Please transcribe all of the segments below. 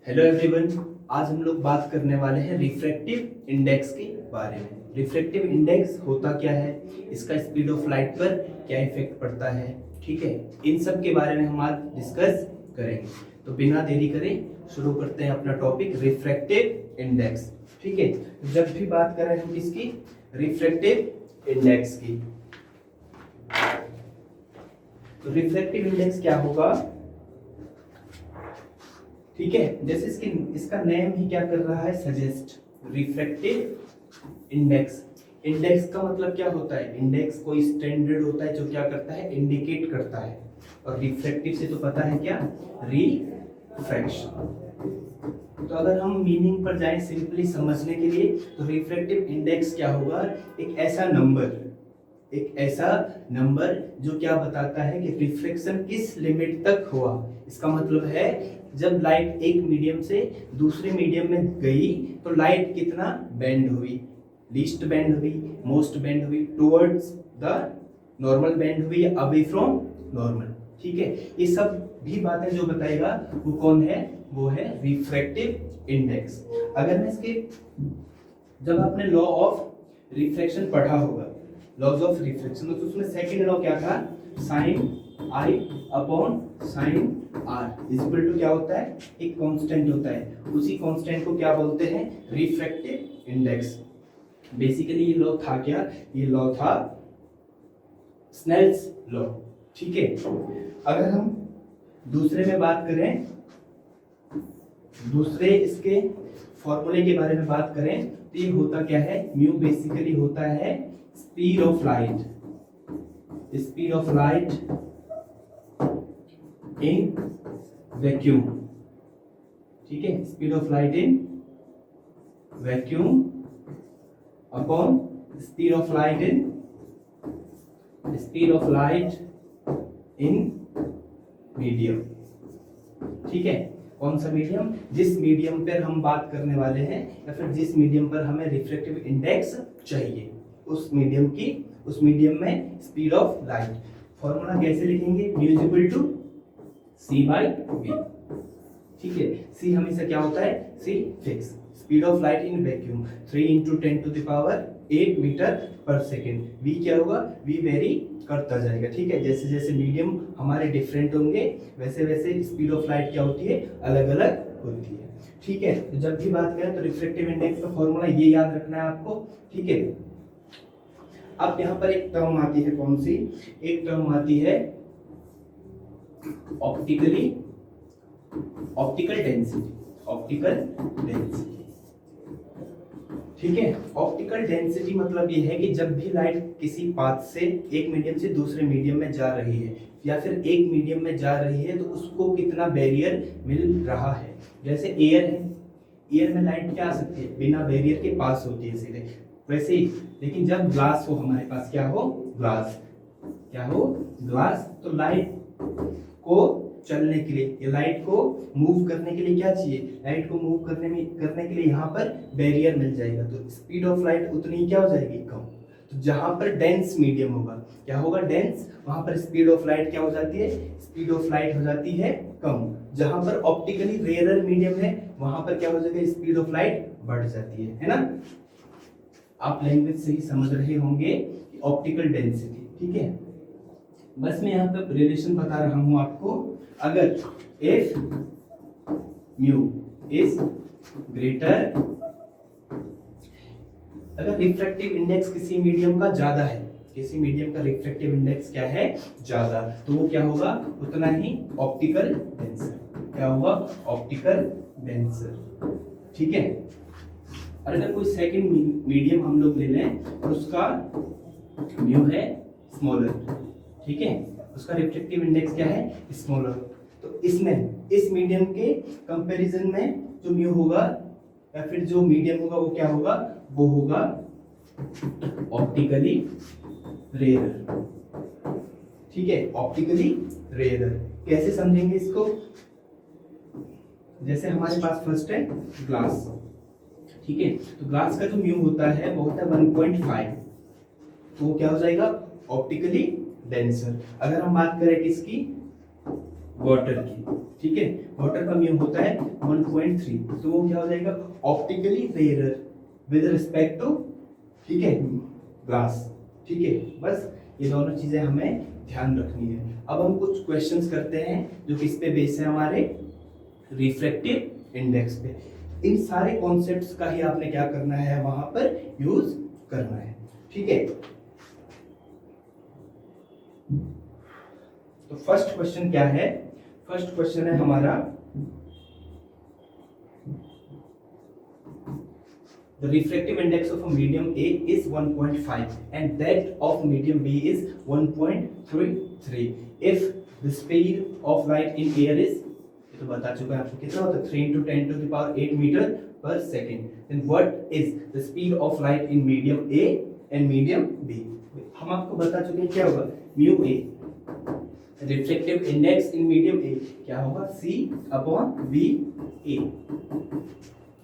Hello everyone. आज हम लोग बात करने वाले हैं रिफ्रैक्टिव इंडेक्स के बारे में। रिफ्रैक्टिव इंडेक्स होता क्या है, इसका स्पीड ऑफ लाइट पर क्या इफेक्ट पड़ता है, ठीक है, इन सब के बारे में हम आज डिस्कस करेंगे। तो बिना देरी करें शुरू करते हैं अपना टॉपिक रिफ्रैक्टिव इंडेक्स। ठीक है, जब भी बात करें हम किसकी, रिफ्रैक्टिव इंडेक्स की, तो रिफ्रैक्टिव इंडेक्स क्या होगा, ठीक है। जैसे इसका नेम ही क्या कर रहा है, सजेस्ट रिफ्रैक्टिव इंडेक्स। इंडेक्स का मतलब क्या होता है, इंडेक्स कोई स्टैंडर्ड होता है जो क्या करता है, इंडिकेट करता है। और रिफ्रैक्टिव से तो पता है क्या, रिफ्रैक्शन। तो अगर हम मीनिंग पर जाएं सिंपली समझने के लिए, तो रिफ्रैक्टिव इंडेक्स क्या होगा, एक ऐसा नंबर जो क्या बताता है कि रिफ्लेक्शन किस लिमिट तक हुआ। इसका मतलब है जब लाइट एक मीडियम से दूसरे मीडियम में गई तो लाइट कितना बेंड हुई, लीस्ट बेंड हुई, मोस्ट बेंड हुई, टुवर्ड्स द नॉर्मल बेंड हुई, अवे फ्रॉम नॉर्मल। ठीक है, ये सब भी बातें जो बताएगा वो कौन है, वो है रिफ्रैक्टिव इंडेक्स। अगर मैं इसके, जब आपने लॉ ऑफ रिफ्रैक्शन पढ़ा होगा, लॉज ऑफ रिफ्रैक्शन, तो उसमें सेकंड लॉ क्या था, sine i upon sine r are टू क्या होता है, एक कांस्टेंट होता है। उसी कांस्टेंट को क्या बोलते हैं, रिफ्रैक्टिव इंडेक्स। बेसिकली ये लॉ था क्या, ये लॉ था स्नेल्स लॉ। ठीक है, अगर हम दूसरे में बात करें, दूसरे इसके फॉर्मूले के बारे में बात करें, तो ये होता क्या है, म्यू बेसिकली होता है speed of light, speed of light in vacuum. ठीक है, speed of light in vacuum upon speed of light in medium. ठीक है, कौन सा मीडियम, जिस मीडियम पर हम बात करने वाले हैं या फिर जिस मीडियम पर हमें रिफ्रैक्टिव इंडेक्स चाहिए, उस मीडियम में स्पीड ऑफ लाइट। फॉर्मूला कैसे लिखेंगे, mu is equal to c by v. ठीक है, सी हमेशा क्या होता है, c fix, speed of light in vacuum 3 × 10⁸ metre पर सेकेंड। वी क्या होगा, वी वेरी करता जाएगा। ठीक है, जैसे जैसे मीडियम हमारे डिफरेंट होंगे वैसे वैसे स्पीड ऑफ लाइट क्या होती है, अलग अलग होती है। ठीक है, तो जब भी बात करें तो रिफ्रैक्टिव इंडेक्स का फॉर्मूला ये याद रखना है आपको। ठीक है, अब यहाँ पर एक टर्म आती है, कौन सी, एक टर्म आती है ऑप्टिकल डेंसिटी। ठीक है, ऑप्टिकल डेंसिटी मतलब ये है कि जब भी लाइट किसी पाथ से, एक मीडियम से दूसरे मीडियम में जा रही है या फिर एक मीडियम में जा रही है, तो उसको कितना बैरियर मिल रहा है। जैसे एयर है, एयर में लाइट क्या आ सकती है, बिना बैरियर के पास होती है सीधे, वैसे ही। लेकिन जब ग्लास हो हमारे पास, क्या हो, ग्लास, तो लाइट को चलने के लिए, ये लाइट को मूव करने के लिए क्या चाहिए, लाइट को मूव करने के लिए यहाँ पर बैरियर मिल जाएगा, तो स्पीड ऑफ लाइट उतनी ही क्या हो जाएगी, कम। तो जहां पर डेंस मीडियम होगा, क्या होगा, डेंस, वहां पर स्पीड ऑफ लाइट क्या हो जाती है, स्पीड ऑफ लाइट हो जाती है कम। जहां पर ऑप्टिकली रेयरर मीडियम है, वहां पर क्या हो जाएगा, स्पीड ऑफ लाइट बढ़ जाती है ना। आप लैंग्वेज से ही समझ रहे होंगे ऑप्टिकल डेंसिटी। ठीक है, बस मैं यहाँ पे रिलेशन बता रहा हूँ आपको। अगर इफ म्यू इज ग्रेटर, अगर रिफ्रैक्टिव इंडेक्स किसी मीडियम का ज्यादा है, किसी मीडियम का रिफ्रैक्टिव इंडेक्स क्या है, ज्यादा, तो वो क्या होगा, उतना ही ऑप्टिकल डेंसर, क्या होगा, ऑप्टिकल डेंसर। ठीक है, और अगर कोई सेकंड मीडियम हम लोग ले लें और उसका म्यू है स्मॉलर, ठीक है, उसका रिफ्रैक्टिव इंडेक्स क्या है, स्मॉलर, तो इसमें इस मीडियम के कंपैरिजन में जो म्यू होगा या फिर जो मीडियम होगा वो क्या होगा, वो होगा ऑप्टिकली रेयर। ठीक है, ऑप्टिकली रेयर कैसे समझेंगे इसको, जैसे हमारे पास फर्स्ट है ग्लास। ठीक है, तो ग्लास का जो म्यू होता है वो होता है 1.5, तो वो क्या हो जाएगा, ऑप्टिकली डेंसर। अगर हम बात करें किसकी, वाटर की, ठीक है। वाटर का म्यू होता है 1.3, तो वो क्या हो जाएगा, optically rare with respect to, ठीक है, ग्लास, ठीक है। बस ये दोनों चीजें हमें ध्यान रखनी है। अब हम कुछ क्वेश्चंस करते हैं जो किस पे बेस है, हमारे रिफ्रैक्टिव इंडेक्स पे। इन सारे कॉन्सेप्ट्स का ही आपने क्या करना है, वहां पर यूज करना है, ठीक है। तो फर्स्ट क्वेश्चन क्या है, फर्स्ट क्वेश्चन है हमारा, the refractive index of a medium A is 1.5 and that of medium B is 1.33 if the speed of light in air is, ये तो बता चुका है आपको, कितना होता है 3 into 10 to the power 8 meter per second, then what is the speed of light in medium A and medium B। हम आपको बता चुके हैं क्या होगा, mu A, refractive index in medium ए क्या होगा, C अपॉन V A,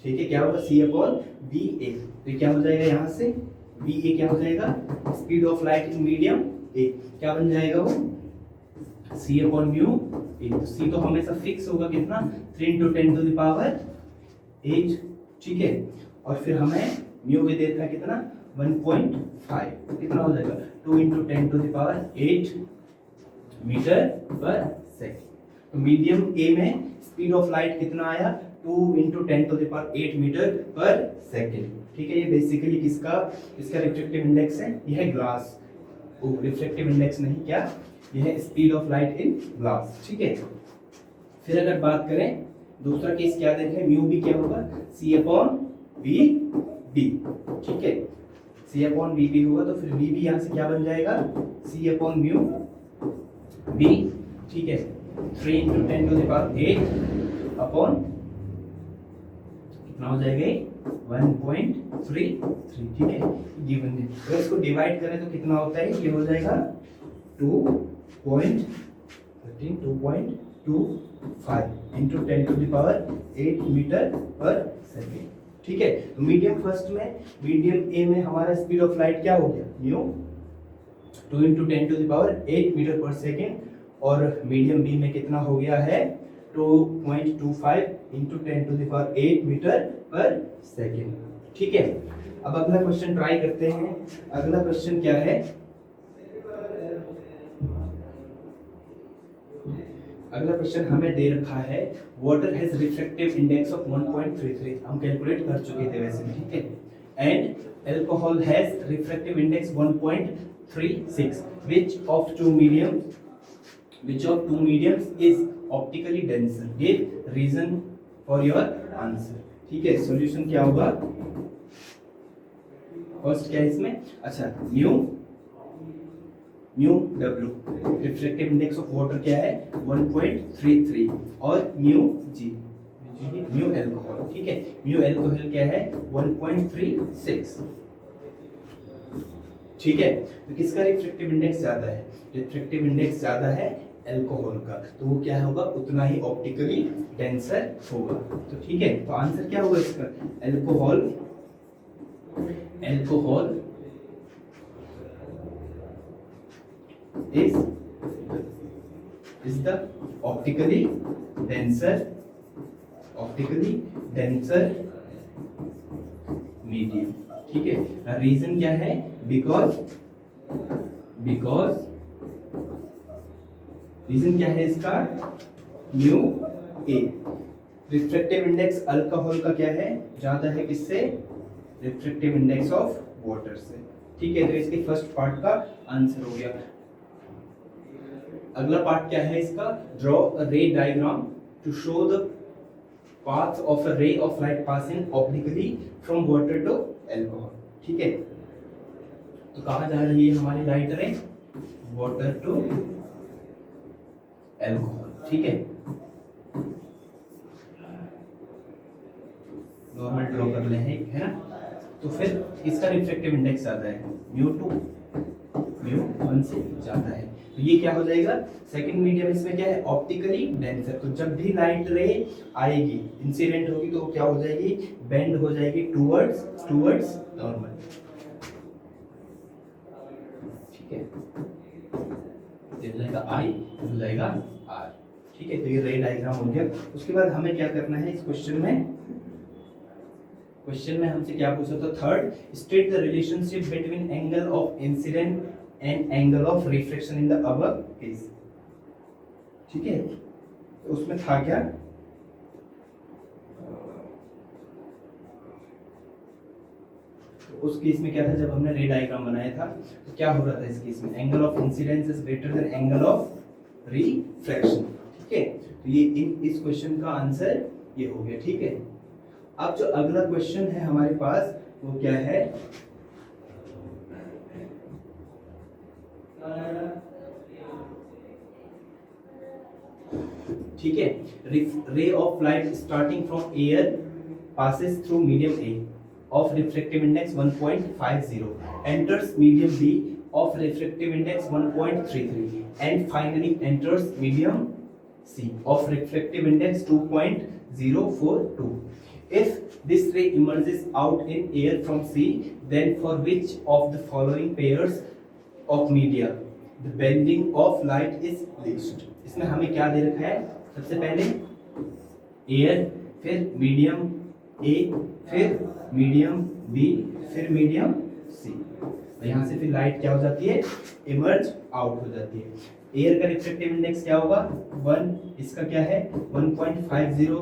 ठीक है, क्या होगा, C अपॉन V A। तो क्या हो जाएगा यहाँ से, V A क्या हो जाएगा, speed of light in medium A, क्या बन जाएगा वो, C अपॉन म्यू A। तो C तो हमेशा फिक्स होगा कितना, 3 into 10 to the power 8, ठीक है। और फिर हमें म्यू A देता है कितना, 1.5, कितना हो जाएगा, 2 into 10 to the power 8 metre पर सेकंड। तो मीडियम ए में स्पीड ऑफ लाइट कितना आया, 2 into 10 to the power 8 metre पर सेकंड, ठीक है। ये बेसिकली किसका, इसका रिफ्रैक्टिव इंडेक्स है, यह है ग्लास, रिफ्रैक्टिव इंडेक्स नहीं, क्या, यह है speed of light in glass, ठीक है। फिर अगर बात करें दूसरा केस क्या देखें, म्यू बी क्या होगा, सी अपॉन बी डी, ठीक है, सी अपॉन बी डी होगा, तो फिर बी भी यहाँ से क्या बन जाएगा, सी अपॉन म्यू बी, ठीक है, 3 into 10 to the power 8 upon कितना हो जाएगा, 1.33, ठीक है, गिवन है। तो इसको डिवाइड करें तो कितना होता है, ये हो जाएगा 2.25 into 10 to the power 8 metre पर सेकेंड, ठीक है। तो मीडियम फर्स्ट में, मीडियम ए में हमारा स्पीड ऑफ लाइट क्या हो गया, mu 2 into 10 to the power 8 metre पर सेकेंड, और मीडियम बी में कितना हो गया है, 2.25 into 10 to the power 8 metre पर सेकेंड, ठीक है। अब अगला क्वेश्चन ट्राई करते हैं। अगला क्वेश्चन क्या है, अगला क्वेश्चन हमें दे रखा है, water has refractive index of 1.33, हम कैलकुलेट कर चुके थे वैसे भी, ठीक है। And alcohol has refractive index 1.36, which of two mediums is optically denser, give reason for your answer, ठीक है। सॉल्यूशन क्या होगा, फर्स्ट क्या है इसमें, अच्छा, mu W refractive index of water क्या है 1.33, और म्यू जी म्यू अल्कोहल, ठीक है, म्यू अल्कोहल क्या है 1.36, ठीक है। तो किसका रिफ्रैक्टिव इंडेक्स ज्यादा है, रिफ्रैक्टिव इंडेक्स ज्यादा है अल्कोहल का, तो वो क्या होगा, उतना ही ऑप्टिकली डेंसर होगा, तो ठीक है। तो आंसर क्या होगा इसका, alcohol is the optically denser medium, ठीक है। रीजन क्या है, बिकॉज रीजन क्या है इसका, mu A, refractive index alcohol का क्या है, ज्यादा है किससे, रिफ्रैक्टिव इंडेक्स ऑफ वाटर से, ठीक है। तो इसके फर्स्ट पार्ट का आंसर हो गया। अगला पार्ट क्या है इसका, draw a ray diagram to show the path of a ray of light passing obliquely from water to alcohol, ठीक है। तो कहां जा रही है हमारी लाइट रे, वाटर टू अल्कोहल, ठीक है। नॉर्मल ड्रॉ कर ले हैं, है ना। तो फिर इसका रिफ्रैक्टिव इंडेक्स ज्यादा है, म्यू 2 म्यू 1 से ज्यादा है, तो ये क्या हो जाएगा, सेकंड मीडियम इसमें क्या है, ऑप्टिकली डेंसर। तो जब भी लाइट रे आएगी, इंसिडेंट होगी, तो क्या हो जाएगी, बेंड हो जाएगी टुवर्ड्स नॉर्मल, ठीक है। ये हो जाएगा आई, हो जाएगा आर, ठीक है, तो ये रे डायग्राम हो गया। उसके बाद हमें क्या करना है इस क्वेश्चन में हमसे क्या पूछा था, third, state the relationship between angle of incident and angle of reflection in the above case. ठीक है, तो उसमें था क्या, तो उस केस में क्या था, जब हमने रे डायग्राम बनाया था तो क्या हो रहा था इस केस में, angle of incidence is greater than angle of reflection. ठीक है, तो ये इस क्वेश्चन का आंसर ये हो गया। ठीक है, अब जो अगला क्वेश्चन है हमारे पास वो क्या है, ठीक है, रे of light starting from air passes through medium A of refractive index 1.50 enters medium B of refractive index 1.33 and finally enters medium C of refractive index 2.042. If this ray emerges out in air from C, then for which of the following pairs of media the bending of light is least? इसमें हमें क्या दे रखा है, सबसे पहले air, फिर medium ए, फिर मीडियम बी, फिर मीडियम सी। यहाँ से फिर लाइट क्या हो जाती है, इमर्ज आउट हो जाती है। एयर का रिफ्लेक्टिव इंडेक्स क्या होगा 1, इसका क्या है 1.50,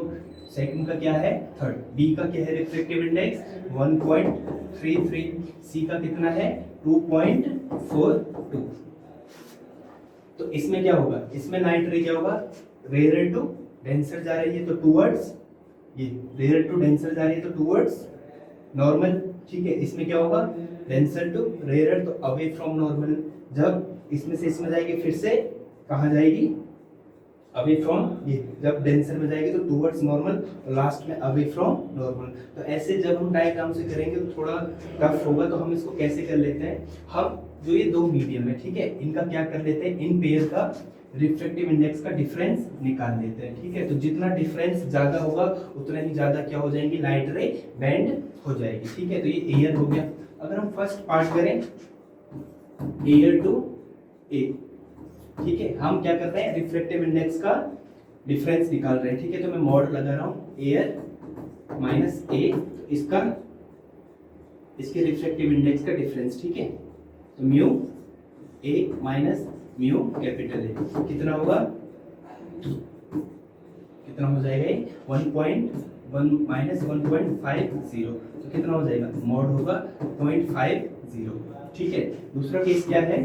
सेकंड का क्या है थर्ड, बी का क्या है रिफ्लेक्टिव इंडेक्स 1.33, सी का कितना है 2.42। तो इसमें क्या होगा, इसमें लाइट रे क्या होगा, रेयर टू डेंसर जा रही है तो टूवर्ड्स, ये रेयर टू डेंसर जा रही है तो टूवर्ड्स नॉर्मल। ठीक है, इसमें क्या होगा डेंसर टू रेयर तो अवे फ्रॉम नॉर्मल। जब इसमें से इसमें जाएगी फिर से कहाँ जाएगी, अवे फ्रॉम, ये जब डेंसर में जाएगी तो टूवर्ड्स नॉर्मल और लास्ट में अवे फ्रॉम नॉर्मल। तो ऐसे जब हम डायग्राम से करेंगे तो थोड़ा टफ होगा, तो हम इसको कैसे कर लेते हैं, हम जो ये दो मीडियम है ठीक है, इनका क्या कर लेते हैं, इन पेयर का रिफ्लेक्टिव इंडेक्स का डिफरेंस निकाल लेते हैं। ठीक है, तो जितना डिफरेंस ज्यादा होगा उतना ही ज्यादा क्या हो जाएंगी, लाइट रे बेंड हो जाएगी। ठीक है, तो ये एयर हो गया। अगर हम फर्स्ट पार्ट करें एयर टू ए, ठीक है, हम क्या कर रहे हैं रिफ्लेक्टिव इंडेक्स का डिफरेंस निकाल रहे हैं। ठीक है, तो मैं मॉड लगा रहा हूं एयर माइनस ए, इसका इसके रिफ्लेक्टिव इंडेक्स का डिफरेंस। ठीक है, तो mu A minus mu capital A कितना होगा, कितना हो जाएगा 1.1 माइनस 1.50, तो कितना हो जाएगा, मॉड होगा 0.50। ठीक है, दूसरा केस क्या है,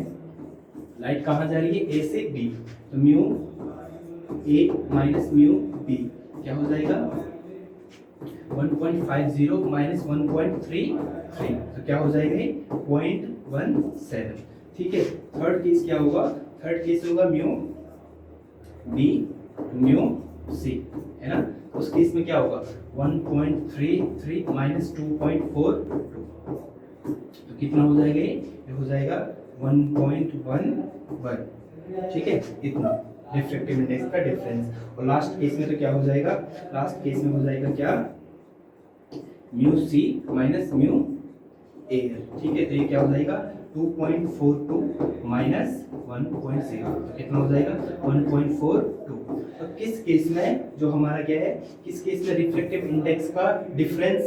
लाइट कहाँ जा रही है ए से बी, तो mu A minus mu B क्या हो जाएगा 1.50 माइनस 1.33, तो क्या हो जाएगा 0.17। ठीक है, थर्ड केस क्या होगा, थर्ड केस होगा म्यू बी म्यू सी, है ना, उस केस में क्या होगा 1.33 माइनस 2.42, तो कितना हो जाएगा, ये हो जाएगा 1.11। ठीक है, इतना रिफ्लेक्टिव इंडेक्स का डिफरेंस। और लास्ट केस में तो क्या हो जाएगा, लास्ट केस में हो जाएगा क्या mu C minus mu air. ठीक है, तो ये क्या हो जाएगा 2.42 माइनस 1.0, तो कितना हो जाएगा 1.42। तो किस केस में जो हमारा क्या है, किस केस में रिफ्लेक्टिव इंडेक्स का डिफरेंस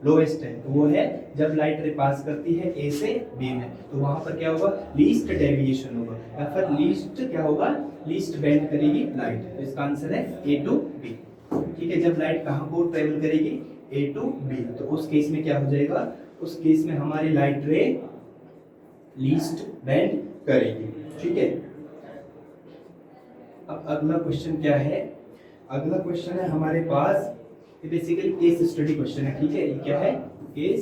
लोएस्ट है, तो वो है जब लाइट रे पास करती है ए से बी में, तो वहां पर क्या होगा लीस्ट डेविएशन होगा, या फिर लीस्ट क्या होगा, लीस्ट बेंड करेगी लाइट। तो इसका आंसर है ए टू बी। ठीक है, जब लाइट कहाँ को ट्रेवल करेगी ए टू बी, तो उस केस में क्या हो जाएगा, उस केस में हमारी लाइट रे लीस्ट बेंड करेगी। ठीक है, अब अगला क्वेश्चन क्या है, अगला क्वेश्चन है हमारे पास, ये बेसिकली केस स्टडी क्वेश्चन है। ठीक है, ये क्या है, केस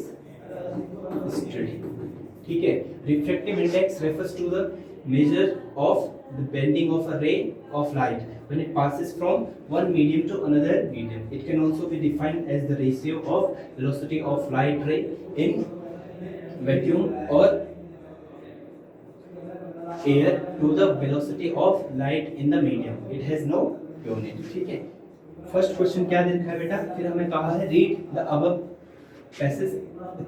स्टडी। ठीक है, reflective index refers to the measure of the bending of a ray of light when it passes from one medium to another medium. It can also be defined as the ratio of velocity of light ray in vacuum or air to the velocity of light in the medium. It has no unit. ठीक है, first question क्या दे रखा है बेटा, फिर हमें कहा है read the above passage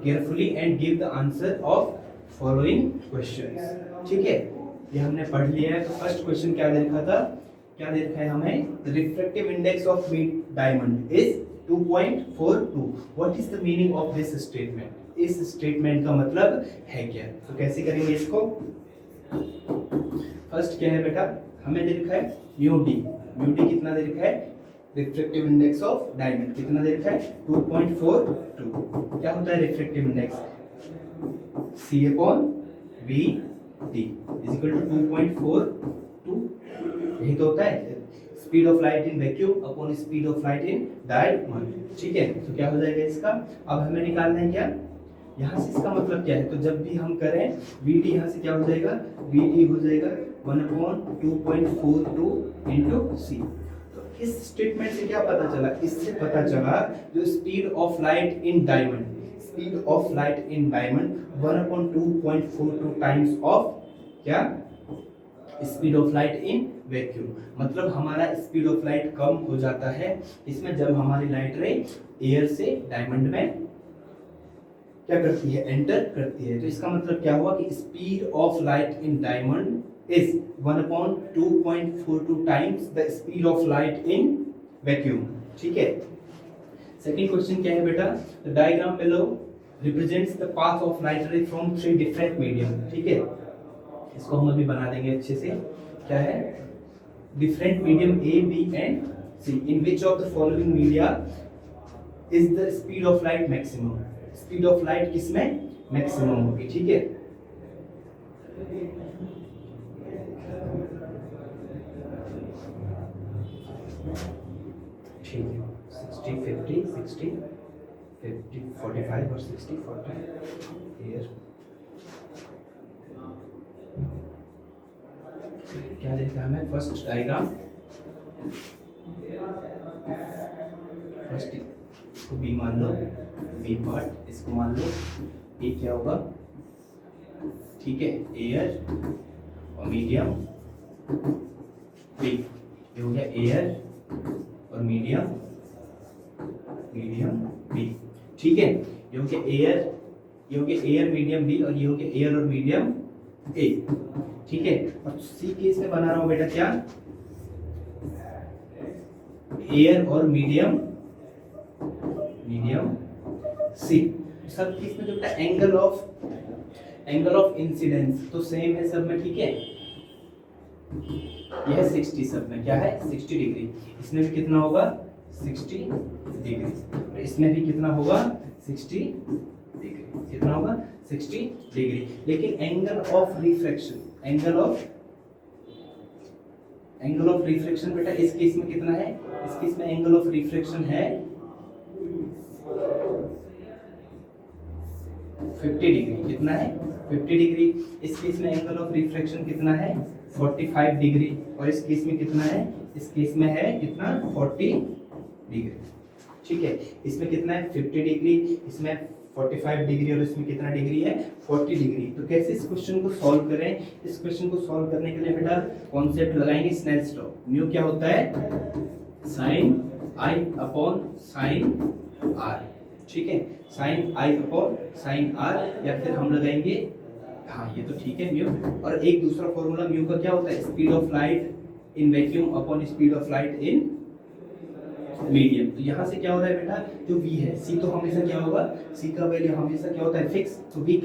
carefully and give the answer of following questions. ठीक है, ये हमने पढ़ लिया है। तो फर्स्ट क्वेश्चन क्या दे रखा था क्या दे रखा है हमें, the refractive index of diamond is 2.42। What is the meaning of this statement, इस स्टेटमेंट का मतलब है क्या। तो कैसे करेंगे इसको, फर्स्ट क्या है बेटा, हमें दे रखा है म्यू डी कितना दे रखा है, रिफ्रैक्टिव इंडेक्स ऑफ डायमंड कितना दे रखा है 2.42। क्या होता है refractive index, C upon V D is equal to 2.42, यही तो होता है speed of light in vacuum upon speed of light in diamond. ठीक है, तो क्या हो जाएगा इसका, अब हमें निकालना है क्या, यहाँ से इसका मतलब क्या है, तो जब भी हम करें VD यहाँ से क्या हो जाएगा, VD हो जाएगा 1/2.42 इंटू C। तो इस स्टेटमेंट से क्या पता चला, इससे पता चला जो speed of light in diamond, speed of light in diamond 1/2.42 times of क्या, speed of light in vacuum. मतलब हमारा स्पीड ऑफ लाइट कम हो जाता है इसमें जब हमारी लाइट रे एयर से डायमंड में क्या करती है, एंटर करती है। तो इसका मतलब क्या हुआ कि speed of light in diamond is 1/2.42 times the speed of light in vacuum. ठीक है, सेकंड क्वेश्चन क्या है बेटा, the diagram below represents the path of light रे फ्रॉम 3 डिफरेंट मीडियम। ठीक है, इसको हम अभी बना देंगे अच्छे से। क्या है, different medium A, B and C, in which of the following media is the speed of light maximum, speed of light किसमें मैक्सिमम होगी। ठीक है, ठीक है 60 50 60 50 45 और 60 40 here क्या देखा हमें, फर्स्ट डायग्राम, फर्स्ट इसको बी मान लो, बी पार्ट इसको मान लो, ए क्या होगा, ठीक है एयर और मीडियम बी, ये हो गया एयर और मीडियम बी। ठीक है, ये हो गया एयर, ये हो गया एयर मीडियम बी और ये हो गया एयर और मीडियम ए। ठीक है, और सी केस में बना रहा हूं बेटा क्या, एयर और मीडियम सी। सब केस में जो बेटा एंगल ऑफ इंसिडेंस तो सेम है सब में। ठीक है, यह 60 सब में क्या है 60 डिग्री, इसमें भी कितना होगा 60 डिग्री, इसमें भी कितना होगा 60 डिग्री, कितना होगा 60 डिग्री। लेकिन angle of refraction, angle of refraction बेटा इस केस में कितना है, इस केस में एंगल ऑफ रिफ्रैक्शन है 50 डिग्री, कितना है 50 डिग्री। इस केस में एंगल ऑफ रिफ्रैक्शन कितना है 45 डिग्री और इस केस में कितना है, इस केस में है कितना 40 डिग्री। ठीक है, इसमें कितना है 50 डिग्री, इसमें 45 डिग्री और इसमें कितना डिग्री है 40 डिग्री। तो कैसे इस क्वेश्चन को सॉल्व करें, इस क्वेश्चन को सॉल्व करने के लिए बेटा कॉन्सेप्ट लगाएंगे स्नेल्स लॉ। म्यू क्या होता है sine i upon sine r. ठीक है, sine i upon sine r, या फिर हम लगाएंगे, हाँ ये तो ठीक है म्यू, और एक दूसरा फॉर्मूला म्यू का क्या होता है speed of light in vacuum upon speed of light in medium. तो यहाँ से क्या हो रहा है बेटा, जो v है c तो हमेशा क्या होगा, c का वैल्यू हमेशा क्या होता है फिक्स। तो v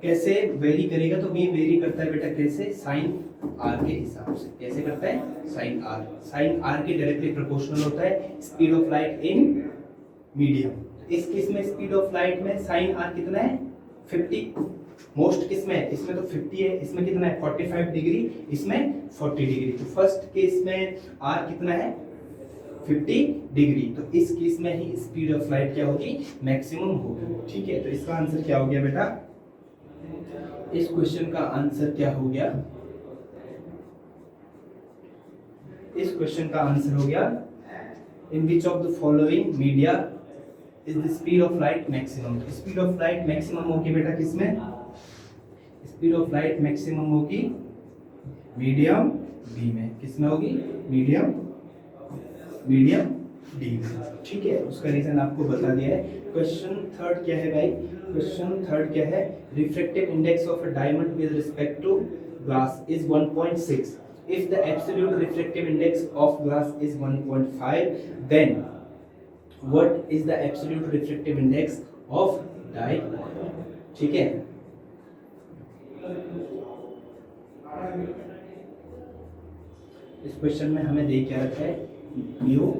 कैसे वेरी करेगा, तो v वेरी करता है बेटा कैसे, साइन r के हिसाब से। कैसे करता है साइन r के डायरेक्टली प्रोपोर्शनल होता है speed of light in medium. इस केस में स्पीड ऑफ लाइट में साइन r कितना है 50, मोस्ट किस में, इसमें तो 50 है, इसमें कितना है 45 डिग्री, इसमें 40 डिग्री। तो फर्स्ट केस में r कितना है 50 डिग्री, तो इस केस में ही स्पीड ऑफ लाइट क्या होगी मैक्सिमम होगी। ठीक है, तो इसका आंसर क्या हो गया बेटा, इस क्वेश्चन का आंसर क्या हो गया, इस क्वेश्चन का आंसर हो गया in which of the following media is the speed of light maximum. Speed of light maximum होगी बेटा किसमें, स्पीड ऑफ लाइट मैक्सिमम होगी मीडियम बी में। किसमें होगी, मीडियम डी में। ठीक है, उसका रीजन आपको बता दिया है। क्वेश्चन थर्ड क्या है भाई, क्वेश्चन थर्ड क्या है, refractive index of a diamond with respect to glass is 1.6 if the absolute refractive index of glass is 1.5, then what is the absolute refractive index of diamond? ठीक है, इस question में हमें दे क्या रखा है, mu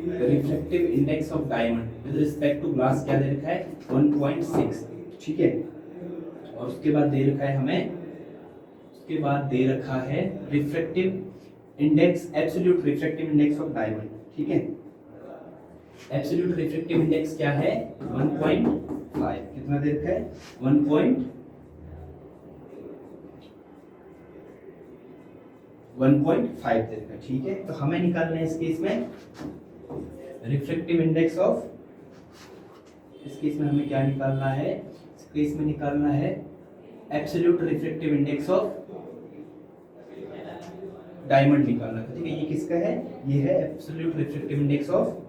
refractive index of diamond with respect to glass क्या दे रखा है 1.6, ठीक है। और उसके बाद दे रखा है हमें, उसके बाद दे रखा है refractive index, absolute refractive index of diamond, ठीक है। एब्सोल्यूट रिफ्रैक्टिव इंडेक्स क्या है 1.5, कितना दे रखा है 1.5 दे रखा है, ठीक है। तो हमें निकालना है इस केस में रिफ्रैक्टिव इंडेक्स ऑफ, इस केस में हमें क्या निकालना है, इस केस में निकालना है absolute refractive index of diamond निकालना है, ठीक है। ये किसका है, ये है एब्सोल्यूट रिफ्रैक्टिव इंडेक्स ऑफ,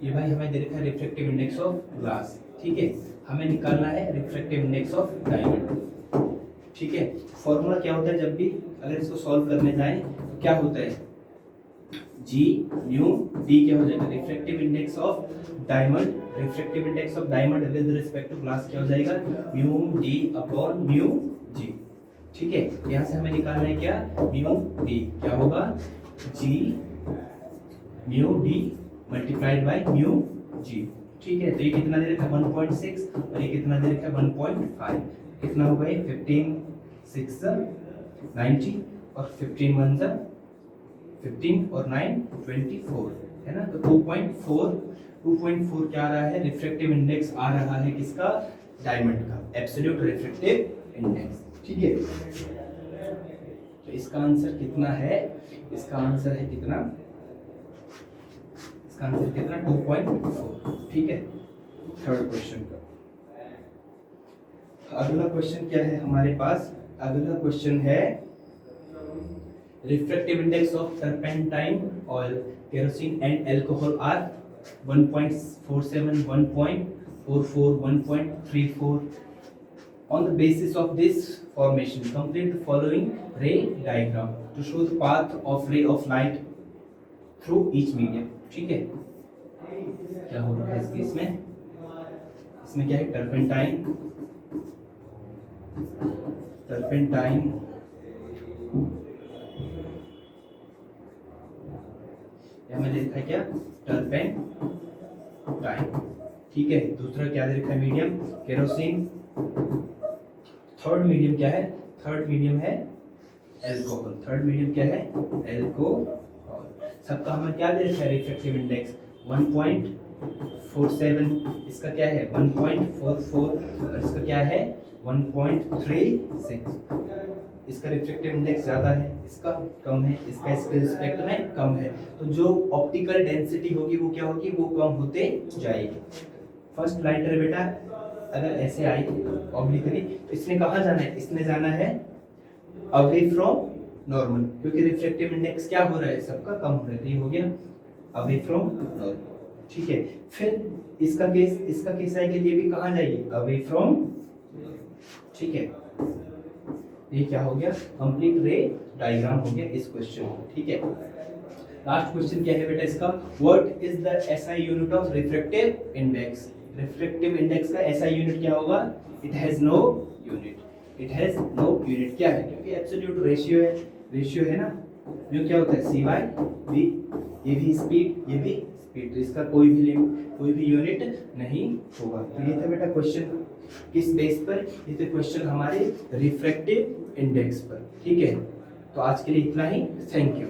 ये भाई हमें दे रखा है रिफ्रैक्टिव इंडेक्स ऑफ ग्लास, ठीक है। हमें निकालना है रिफ्रैक्टिव इंडेक्स ऑफ डायमंड, ठीक है। फॉर्मूला क्या होता है, जब भी अगर इसको सॉल्व करने जाएं तो क्या होता है, जी म्यू डी क्या हो जाएगा, refractive index of diamond, refractive index of diamond with respect to glass क्या हो जाएगा, म्यू डी अपॉन म्यू जी, ठीक है। यहाँ से हमें निकालना है क्या, म्यू डी क्या होगा, जी mu d multiplied by mu जी, ठीक है। तो ये कितना दे रखा है 1.6 और ये कितना दे रखा है 1.5, कितना होगा ये 15 6 90 और 15 1 15 और 9 24 है ना। तो 2.4 क्या आ रहा है, रिफ्रैक्टिव इंडेक्स आ रहा है किसका, डायमंड का, एब्सोल्यूट रिफ्रैक्टिव इंडेक्स, ठीक है। तो इसका आंसर कितना है, इसका आंसर है कितना, इसका आंसर कितना 2.4, ठीक है। थर्ड क्वेश्चन का अगला क्वेश्चन क्या है हमारे पास, अगला क्वेश्चन है refractive index of turpentine oil, kerosene and alcohol are 1.47, 1.44, 1.34. On the basis of this formation, complete the following ray diagram to show the path of ray of light through each medium, ठीक है। क्या हो रहा है इस case में, इसमें क्या है टर्पेंटाइन, टर्पेंटाइन हमें दे रखा है क्या, टर्पेंटाइन, ठीक है। दूसरा क्या दे रखा है मीडियम, केरोसिन। थर्ड मीडियम क्या है, थर्ड मीडियम है एल्कोहल, थर्ड मीडियम क्या है एल्कोहल। सबका हमें क्या दे रखा है रिफ्रैक्टिव इंडेक्स 1.47, इसका क्या है 1.44 और इसका क्या है 1.36, इसका रिफ्रैक्टिव इंडेक्स ज्यादा है, इसका कम है, इसका इसके रिस्पेक्ट में कम है। तो जो ऑप्टिकल डेंसिटी होगी वो क्या होगी, वो कम होते जाएगी। फर्स्ट लाइट रे बेटा अगर ऐसे आई ऑब्लिकली तो इसने कहाँ जाना है, इसने जाना है अवे फ्रॉम नॉर्मल, क्योंकि रिफ्रैक्टिव इंडेक्स क्या हो रहा है सबका कम हो रहा है, तो ये हो गया अवे फ्रॉम नॉर्मल, ठीक है। फिर इसका केस आएगा, ये भी कहाँ जाएगी अवे फ्रॉम, ठीक है। ये क्या हो गया, कंप्लीट रे डायग्राम हो गया इस क्वेश्चन में, ठीक है। लास्ट क्वेश्चन क्या है बेटा इसका, what is the SI unit of refractive index, refractive index का एसआई यूनिट क्या होगा, it has no unit, it has no unit, क्या है, क्योंकि एब्सोल्यूट रेशियो है, रेशियो है ना, जो क्या होता है सी बाई वी, ये भी स्पीड ये भी स्पीड, तो इसका कोई भी यूनिट नहीं होगा। तो ये था बेटा क्वेश्चन, किस बेस पर, ये थे क्वेश्चन हमारे रिफ्रैक्टिव इंडेक्स पर, ठीक है। तो आज के लिए इतना ही, थैंक यू।